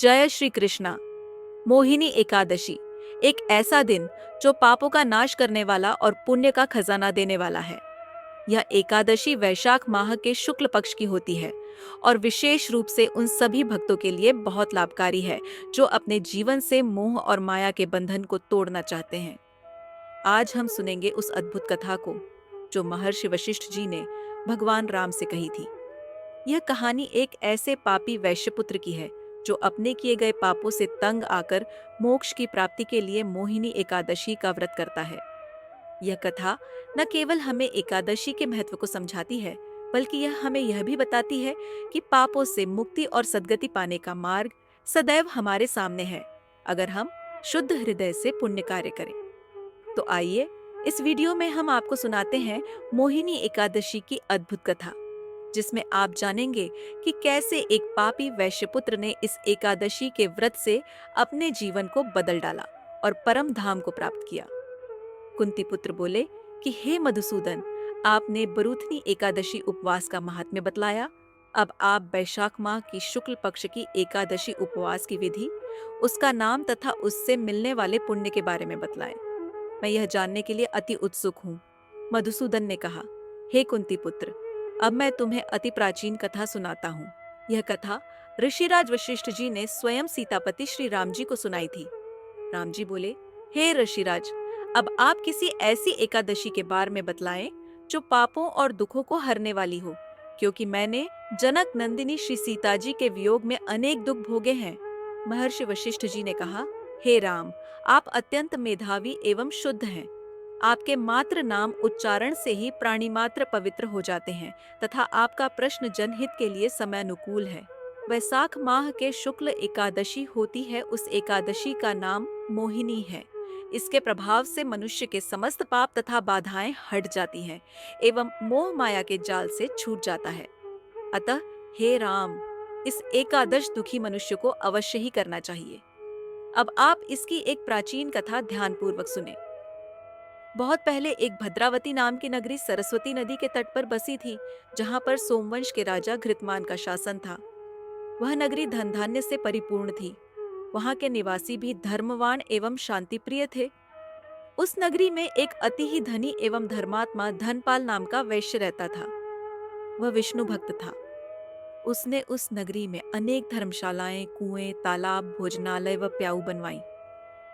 जय श्री कृष्णा। मोहिनी एकादशी एक ऐसा दिन जो पापों का नाश करने वाला और पुण्य का खजाना देने वाला है। यह एकादशी वैशाख माह के शुक्ल पक्ष की होती है और विशेष रूप से उन सभी भक्तों के लिए बहुत लाभकारी है जो अपने जीवन से मोह और माया के बंधन को तोड़ना चाहते हैं। आज हम सुनेंगे उस अद्भुत कथा को जो महर्षि वशिष्ठ जी ने भगवान राम से कही थी। यह कहानी एक ऐसे पापी वैश्यपुत्र की है जो अपने किए गए पापों से तंग आकर मोक्ष की प्राप्ति के लिए मोहिनी एकादशी का व्रत करता है। यह कथा न केवल हमें एकादशी के महत्व को समझाती है, बल्कि यह हमें यह भी बताती है कि पापों से मुक्ति और सद्गति पाने का मार्ग सदैव हमारे सामने है, अगर हम शुद्ध हृदय से पुण्य कार्य करें। तो आइए इस वीडियो में हम आपको सुनाते हैं मोहिनी एकादशी की अद्भुत कथा, जिसमें आप जानेंगे कि कैसे एक पापी वैश्यपुत्र ने इस एकादशी के व्रत से अपने जीवन को बदल डाला और परम धाम को प्राप्त किया। कुंती पुत्र बोले कि हे मधुसूदन, आपने बरूथनी एकादशी उपवास का महात्म्य बतलाया। अब आप वैशाख माह की शुक्ल पक्ष की एकादशी उपवास की विधि, उसका नाम तथा उससे मिलने वाले पुण्य के बारे में बतलाएं। मैं यह जानने के लिए अति उत्सुक हूँ। मधुसूदन ने कहा, हे कुंती पुत्र, अब मैं तुम्हें अति प्राचीन कथा सुनाता हूँ। यह कथा ऋषिराज वशिष्ठ जी ने स्वयं सीतापति श्री राम जी को सुनाई थी। राम जी बोले, हे ऋषिराज, अब आप किसी ऐसी एकादशी के बारे में बतलाएं जो पापों और दुखों को हरने वाली हो, क्योंकि मैंने जनक नंदिनी श्री सीता जी के वियोग में अनेक दुख भोगे हैं। महर्षि वशिष्ठ जी ने कहा, हे राम, आप अत्यंत मेधावी एवं शुद्ध हैं। आपके मात्र नाम उच्चारण से ही प्राणी मात्र पवित्र हो जाते हैं तथा आपका प्रश्न जनहित के लिए समयानुकूल है। वैशाख माह के शुक्ल एकादशी होती है, उस एकादशी का नाम मोहिनी है। इसके प्रभाव से मनुष्य के समस्त पाप तथा बाधाएं हट जाती हैं एवं मोह माया के जाल से छूट जाता है। अतः हे राम, इस एकादश दुखी मनुष्य को अवश्य ही करना चाहिए। अब आप इसकी एक प्राचीन कथा ध्यानपूर्वक सुने। बहुत पहले एक भद्रावती नाम की नगरी सरस्वती नदी के तट पर बसी थी, जहां पर सोमवंश के राजा घृतमान का शासन था। वह नगरी धन धान्य से परिपूर्ण थी। वहां के निवासी भी धर्मवान एवं शांतिप्रिय थे। उस नगरी में एक अति ही धनी एवं धर्मात्मा धनपाल नाम का वैश्य रहता था। वह विष्णु भक्त था। उसने उस नगरी में अनेक धर्मशालाएं, कुएं, तालाब, भोजनालय व प्याऊ बनवाई।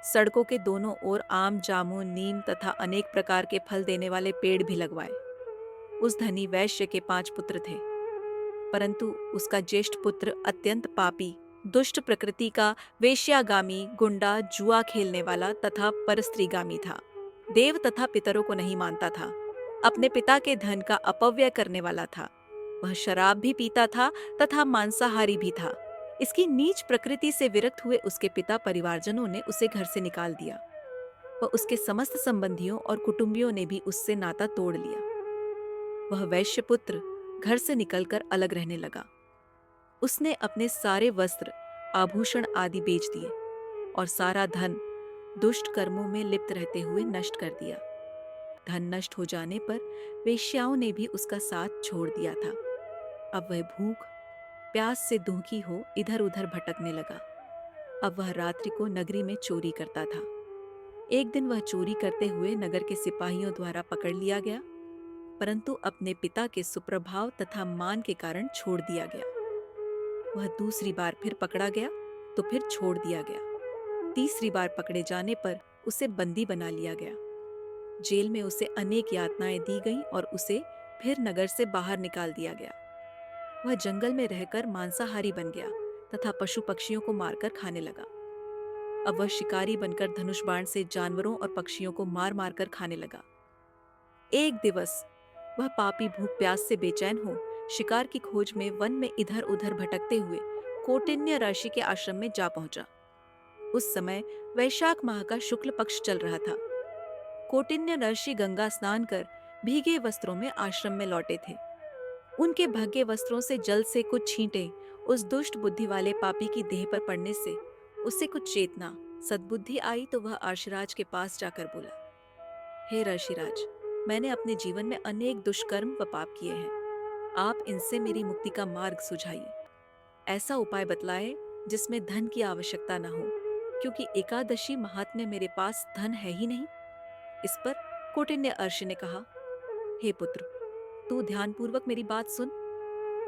सड़कों के दोनों ओर आम, जामुन, नीम तथा अनेक प्रकार के फल देने वाले पेड़ भी लगवाए। उस धनी वैश्य के 5 पुत्र थे, परंतु उसका ज्येष्ठ पुत्र अत्यंत पापी, दुष्ट प्रकृति का, वेश्यागामी, गुंडा, जुआ खेलने वाला तथा परस्त्रीगामी था। देव तथा पितरों को नहीं मानता था। अपने पिता के धन का अपव्यय करने वाला था। वह शराब भी पीता था तथा मांसाहारी भी था। इसकी नीच प्रकृति से विरक्त हुए उसके पिता परिवारजनों ने उसे घर से निकाल दिया। वह उसके समस्त संबंधियों और कुटुंबियों ने भी उससे नाता तोड़ लिया। वह वैश्य पुत्र घर से निकलकर अलग रहने लगा। उसने अपने सारे वस्त्र, आभूषण आदि बेच दिए और सारा धन दुष्ट कर्मों में लिप्त रहते हुए नष्ट कर दिया। धन नष्ट हो जाने पर वेश्याओं ने भी उसका साथ छोड़ दिया था। अब वह भूख प्यास से दुखी हो इधर उधर भटकने लगा। अब वह रात्रि को नगरी में चोरी करता था। एक दिन वह चोरी करते हुए नगर के सिपाहियों द्वारा पकड़ लिया गया, परंतु अपने पिता के सुप्रभाव तथा मान के कारण छोड़ दिया गया। वह दूसरी बार फिर पकड़ा गया तो फिर छोड़ दिया गया। तीसरी बार पकड़े जाने पर उसे बंदी बना लिया गया। जेल में उसे अनेक यातनाएं दी गईं और उसे फिर नगर से बाहर निकाल दिया गया। वह जंगल में रहकर मांसाहारी बन गया तथा पशु पक्षियों को मारकर खाने लगा। अब वह शिकारी बनकर धनुष बाण से जानवरों और पक्षियों को मार मार कर खाने लगा। एक दिवस वह पापी भूख प्यास से बेचैन हो शिकार की खोज में वन में इधर उधर भटकते हुए कौटिन्य ऋषि के आश्रम में जा पहुंचा। उस समय वैशाख माह का शुक्ल पक्ष चल रहा था। कौटिन्य ऋषि गंगा स्नान कर भीगे वस्त्रों में आश्रम में लौटे थे। उनके भगे वस्त्रों से जल से कुछ छींटे उस दुष्ट बुद्धि वाले पापी की देह पर पड़ने से उसे कुछ चेतना, सद्बुद्धि आई तो वह अर्षराज के पास जाकर बोला, हे ऋषिराज, मैंने अपने जीवन में अनेक दुष्कर्म व पाप किए हैं। आप इनसे मेरी मुक्ति का मार्ग सुझाइए। ऐसा उपाय बतलाए जिसमें धन की आवश्यकता न हो, क्योंकि एकादशी महात्म्य मेरे पास धन है ही नहीं। इस पर कौटिन्य अर्षि ने कहा, हे पुत्र, तू ध्यानपूर्वक मेरी बात सुन।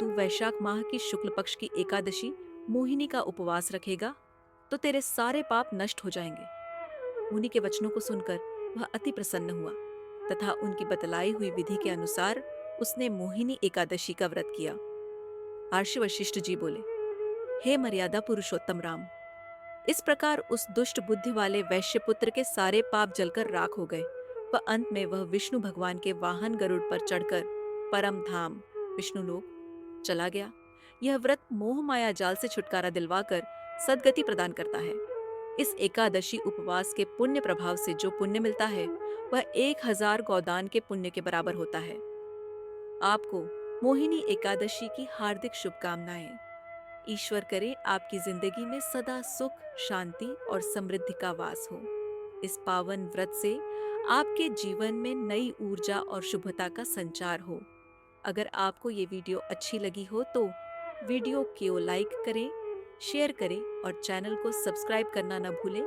तू वैशाख माह की शुक्ल पक्ष की एकादशी मोहिनी का उपवास रखेगा तो तेरे सारे पाप नष्ट हो जाएंगे। मुनि के वचनों को सुनकर वह अति प्रसन्न हुआ तथा उनकी बतलाई हुई विधि के अनुसार उसने मोहिनी एकादशी का व्रत किया। आर्षि वशिष्ठ जी बोले, हे मर्यादा पुरुषोत्तम राम, इस प्रकार उस दुष्ट बुद्धि वाले वैश्य पुत्र के सारे पाप जलकर राख हो गए व अंत में वह विष्णु भगवान के वाहन गरुड़ पर चढ़कर परम धाम विष्णुलोक चला गया। यह व्रत मोह माया जाल से छुटकारा दिलवाकर सद्गति प्रदान करता है। इस एकादशी उपवास के पुण्य प्रभाव से जो पुण्य मिलता है वह 1000 गौदान के पुण्य के बराबर होता है। आपको मोहिनी एकादशी की हार्दिक शुभकामनाएं। ईश्वर करे आपकी जिंदगी में सदा सुख, शांति और समृद्धि का वास हो। इस पावन व्रत से आपके जीवन में नई ऊर्जा और शुभता का संचार हो। अगर आपको ये वीडियो अच्छी लगी हो तो वीडियो को लाइक करें, शेयर करें और चैनल को सब्सक्राइब करना न भूलें